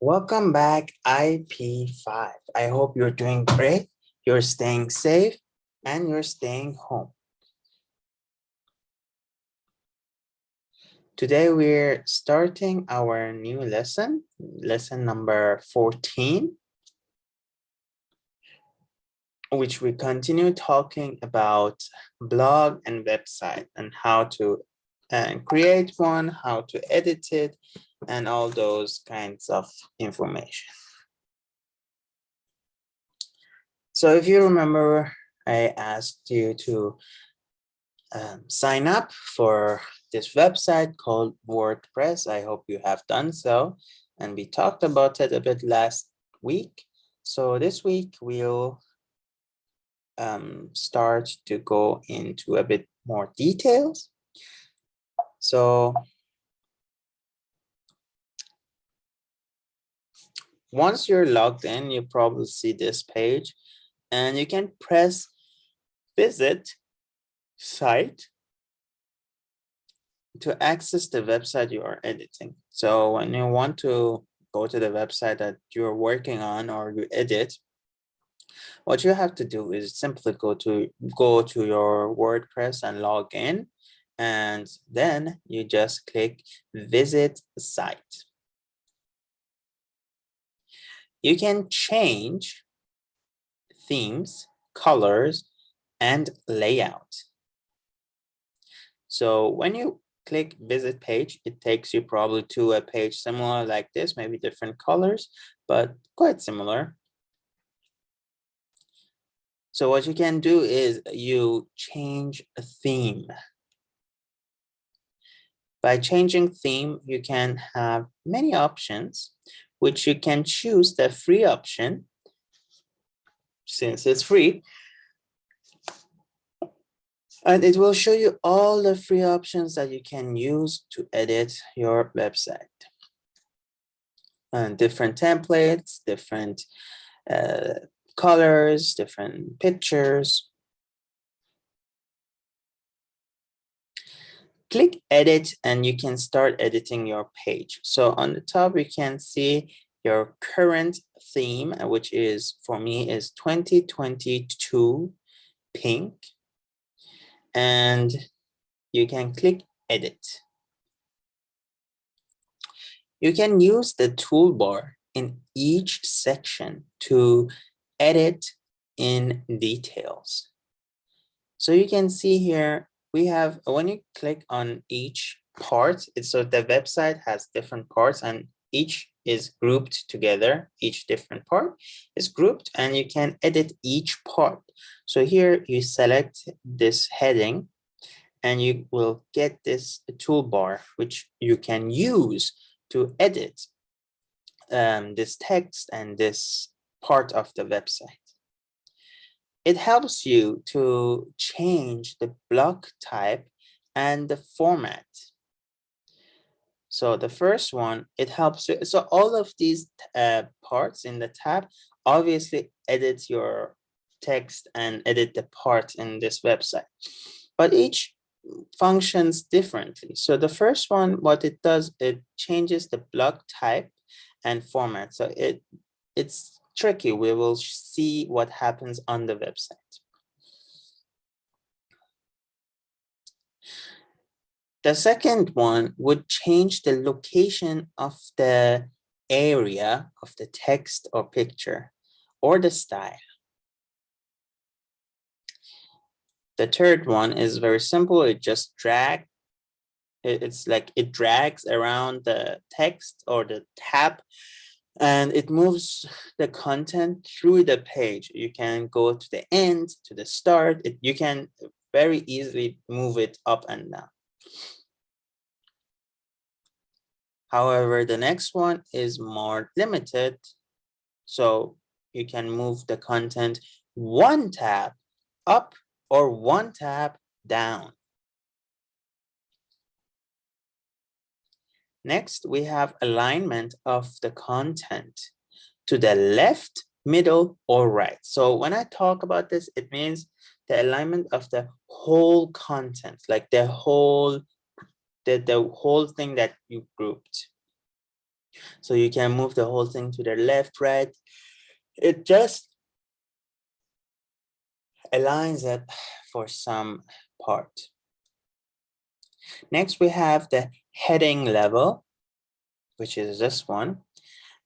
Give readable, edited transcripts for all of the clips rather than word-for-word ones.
Welcome back, IP5. I hope you're doing great, you're staying safe, and you're staying home. Today we're starting our new lesson number 14, which we continue talking about blog and website and how to create one, how to edit it, and all those kinds of information. So if you remember, I asked you to sign up for this website called WordPress. I hope you have done so. And we talked about it a bit last week. So this week we'll start to go into a bit more details. So once you're logged in, you probably see this page and you can press visit site to access the website you are editing. So when you want to go to the website that you're working on or you edit, what you have to do is simply go to your WordPress and log in, and then you just click visit site. You can change themes, colors, and layout. So when you click visit page, it takes you probably to a page similar like this, maybe different colors, but quite similar. So what you can do is you change a theme. By changing theme, you can have many options, which you can choose the free option since it's free. And it will show you all the free options that you can use to edit your website. And different templates, different colors, different pictures. Click edit and you can start editing your page. So on the top, you can see your current theme, which is, for me, is 2022 pink. And you can click edit. You can use the toolbar in each section to edit in details. So you can see here, we have, when you click on each part, so the website has different parts and each is grouped together. Each different part is grouped and you can edit each part. So here you select this heading and you will get this toolbar, which you can use to edit this text and this part of the website. It helps you to change the block type and the format. So the first one, it helps you. So all of these parts in the tab obviously edit your text and edit the part in this website, but each functions differently. So the first one, what it does, it changes the block type and format. So it's tricky. We will see what happens on the website. The second one would change the location of the area of the text or picture or the style. The third one is very simple. It just it's like it drags around the text or the tab and it moves the content through the page. You can go to the end, to the start. You can very easily move it up and down. However, the next one is more limited. So you can move the content one tab up or one tab down. Next, we have alignment of the content to the left, middle, or right. So when I talk about this, it means the alignment of the whole content, like the whole thing that you grouped. So you can move the whole thing to the left, right. It just aligns it for some part. Next, we have the heading level, which is this one,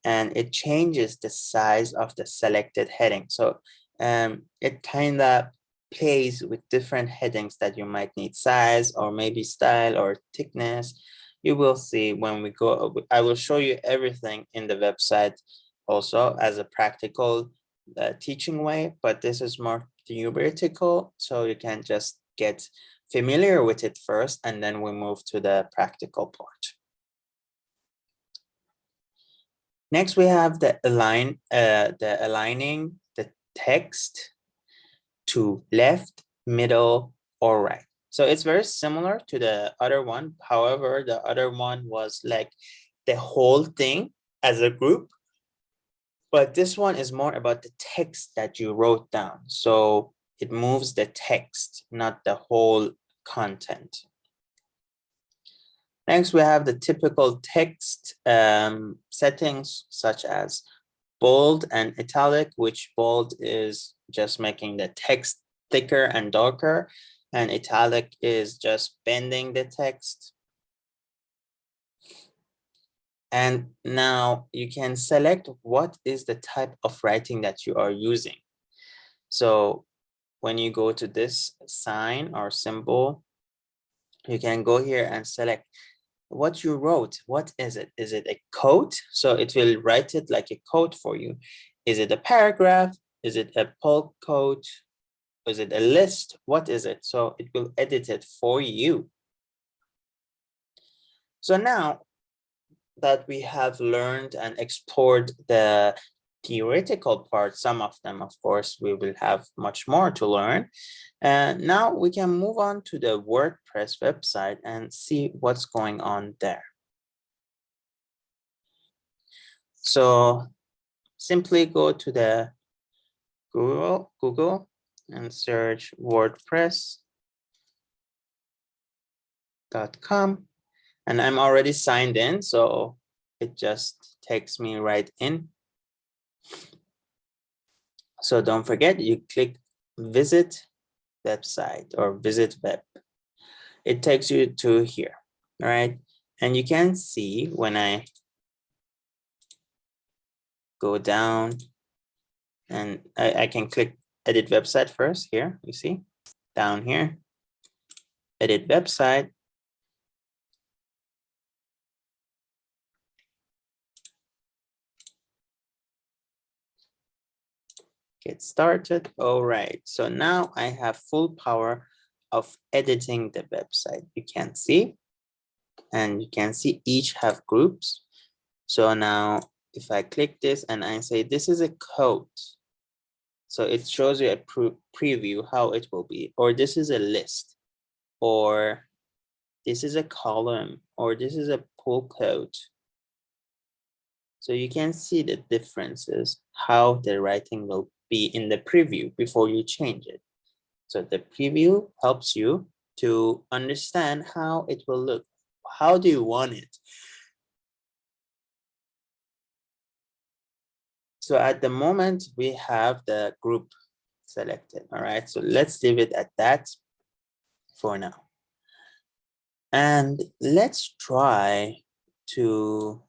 and it changes the size of the selected heading. So it kind of plays with different headings that you might need size or maybe style or thickness. You will see when we go, I will show you everything in the website also as a practical teaching way, but this is more theoretical, so you can just get familiar with it first and then we move to the practical part. Next, we have the aligning the text to left, middle, or right. So it's very similar to the other one. However, the other one was like the whole thing as a group, but this one is more about the text that you wrote down. So it moves the text, not the whole content. Next, we have the typical text settings such as bold and italic, which bold is just making the text thicker and darker, and italic is just bending the text. And now you can select what is the type of writing that you are using. So when you go to this sign or symbol, you can go here and select what you wrote. What is it? Is it a quote? So it will write it like a quote for you. Is it a paragraph? Is it a bulk quote? Is it a list? What is it? So it will edit it for you. So now that we have learned and explored the theoretical part, some of them, of course, we will have much more to learn. And now we can move on to the WordPress website and see what's going on there. So simply go to the Google and search WordPress.com. And I'm already signed in, so it just takes me right in. So don't forget, you click visit website or visit web. It takes you to here, all right? And you can see when I go down and I can click edit website first here, you see, down here, edit website. Get started. All right, so now I have full power of editing the website. You can see, and you can see each have groups. So now if I click this and I say, this is a code. So it shows you a preview how it will be, or this is a list, or this is a column, or this is a pull code. So you can see the differences, how the writing will be in the preview before you change it. So the preview helps you to understand how it will look. How do you want it? So at the moment, we have the group selected, all right? So let's leave it at that for now. And let's try to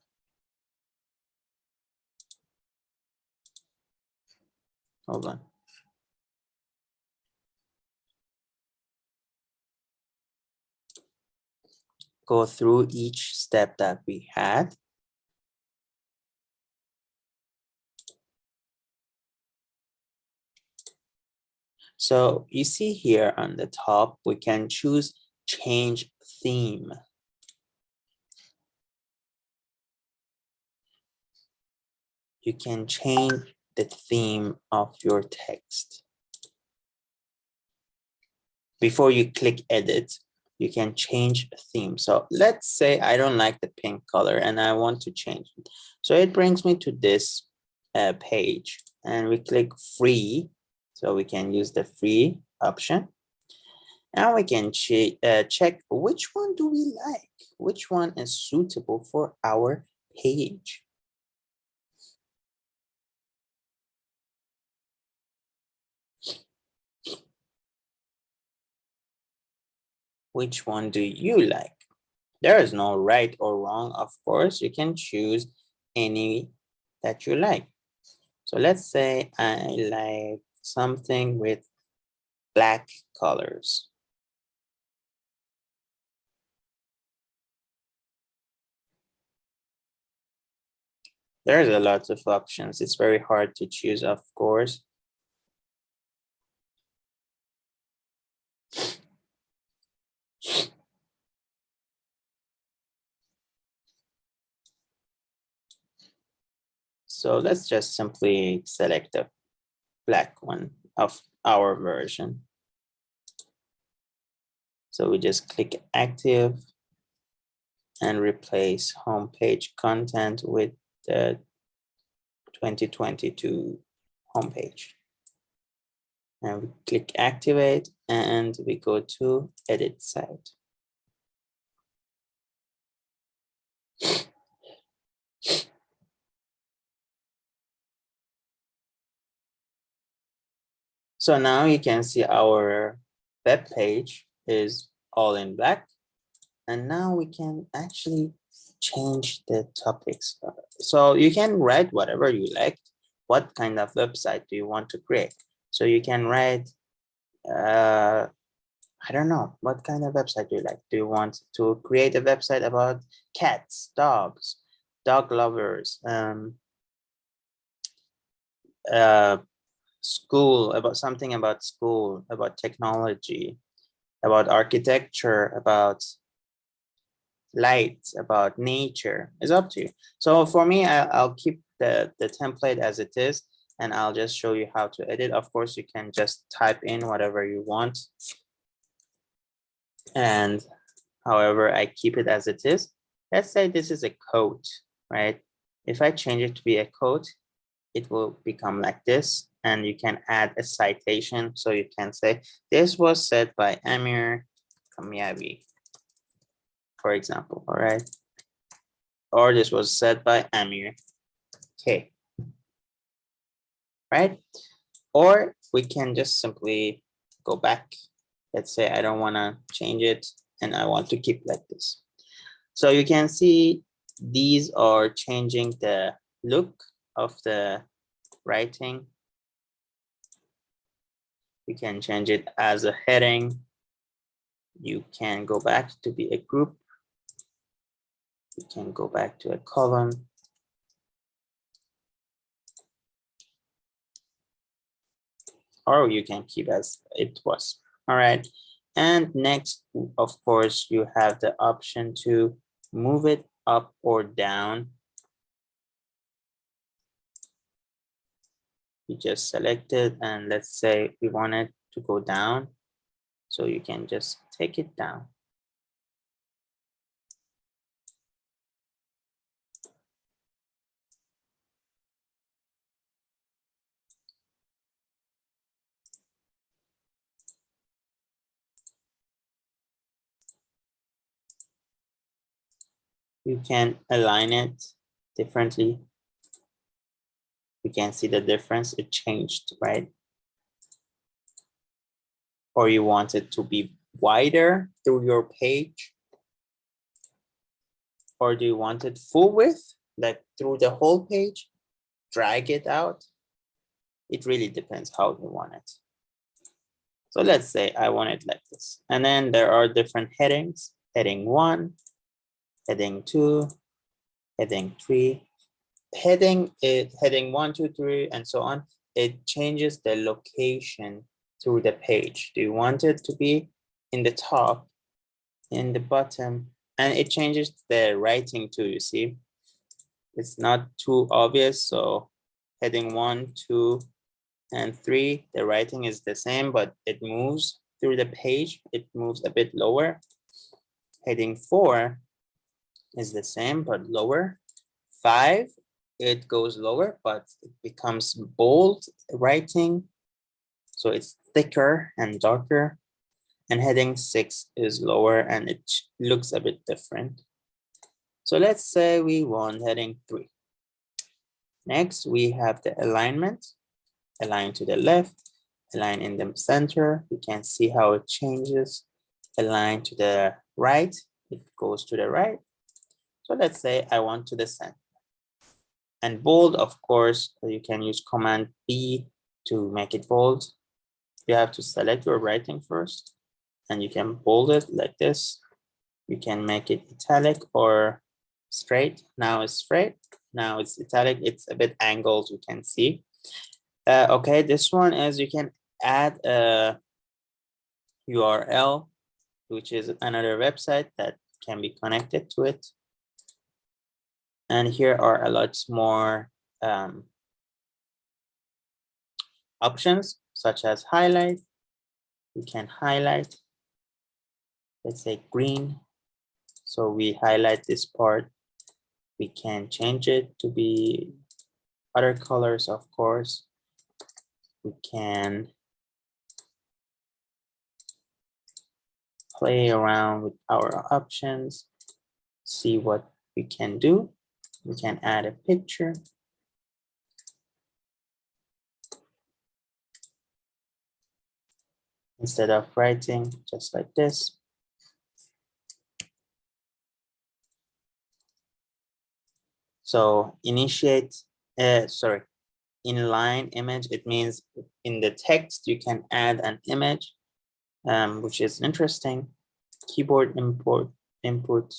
hold on. Go through each step that we had. So you see here on the top, we can choose change theme. You can change the theme of your text. Before you click edit, you can change a theme. So let's say I don't like the pink color and I want to change it. So it brings me to this page and we click free. So we can use the free option. Now we can check which one do we like, which one is suitable for our page. Which one do you like? There is no right or wrong, of course. You can choose any that you like. So let's say I like something with black colors. There's a lot of options. It's very hard to choose, of course. So let's just simply select the black one of our version. So we just click active and replace homepage content with the 2022 homepage. And we click activate and we go to edit site. So now you can see our web page is all in black. And now we can actually change the topics. So you can write whatever you like. What kind of website do you want to create? So you can write, I don't know, what kind of website do you like? Do you want to create a website about cats, dogs, dog lovers, school, about something about school, about technology, about architecture, about light, about nature? It's up to you. So for me, I'll keep the template as it is, and I'll just show you how to edit. Of course, you can just type in whatever you want. And however, I keep it as it is. Let's say this is a quote, right? If I change it to be a quote, it will become like this. And you can add a citation. So you can say, this was said by Amir Kamiabi, for example, all right? Or this was said by Amir K, right? Or we can just simply go back. Let's say I don't want to change it and I want to keep like this. So you can see these are changing the look of the writing. You can change it as a heading. You can go back to be a group. You can go back to a column. Or you can keep as it was. All right. And next, of course, you have the option to move it up or down. You just select it, and let's say we want it to go down. So you can just take it down. You can align it differently. You can see the difference, it changed, right? Or you want it to be wider through your page? Or do you want it full width, like through the whole page? Drag it out? It really depends how you want it. So let's say I want it like this. And then there are different headings, heading 1, heading 2, heading 3. Heading 1, 2, 3, and so on. It changes the location through the page. Do you want it to be in the top, in the bottom? And it changes the writing too, you see. It's not too obvious. So heading 1, 2, and 3, the writing is the same, but it moves through the page. It moves a bit lower. Heading 4 is the same, but lower. 5, it goes lower, but it becomes bold writing. So it's thicker and darker. And heading 6 is lower and it looks a bit different. So let's say we want heading 3. Next, we have the alignment. Align to the left, align in the center. You can see how it changes. align to the right, it goes to the right. So let's say I want to the center. And bold, of course, you can use Command B to make it bold. You have to select your writing first, and you can bold it like this. You can make it italic or straight. Now it's straight. Now it's italic. It's a bit angled, you can see. Okay, this one is you can add a URL, which is another website that can be connected to it. And here are a lot more options, such as highlight. We can highlight, let's say green. So we highlight this part. We can change it to be other colors, of course. We can play around with our options, see what we can do. We can add a picture. Instead of writing, just like this. So initiate, inline image, it means in the text you can add an image, which is interesting. Keyboard input,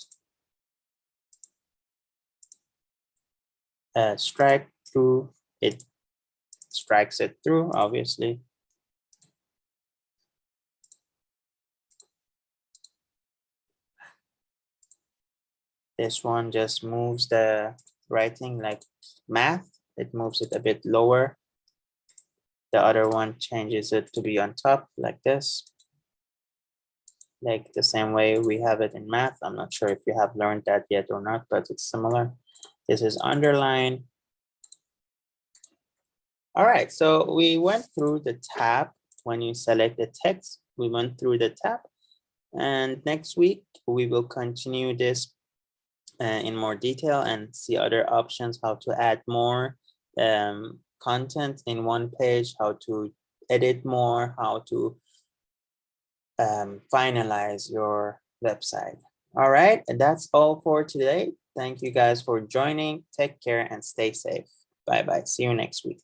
strike through, it strikes it through, obviously. This one just moves the writing like math. It moves it a bit lower. The other one changes it to be on top like this. Like the same way we have it in math. I'm not sure if you have learned that yet or not, but it's similar. This is underline. All right, so we went through the tab. When you select the text, we went through the tab. And next week, we will continue this in more detail and see other options, how to add more content in one page, how to edit more, how to finalize your website. All right, and that's all for today. Thank you guys for joining. Take care and stay safe. Bye-bye. See you next week.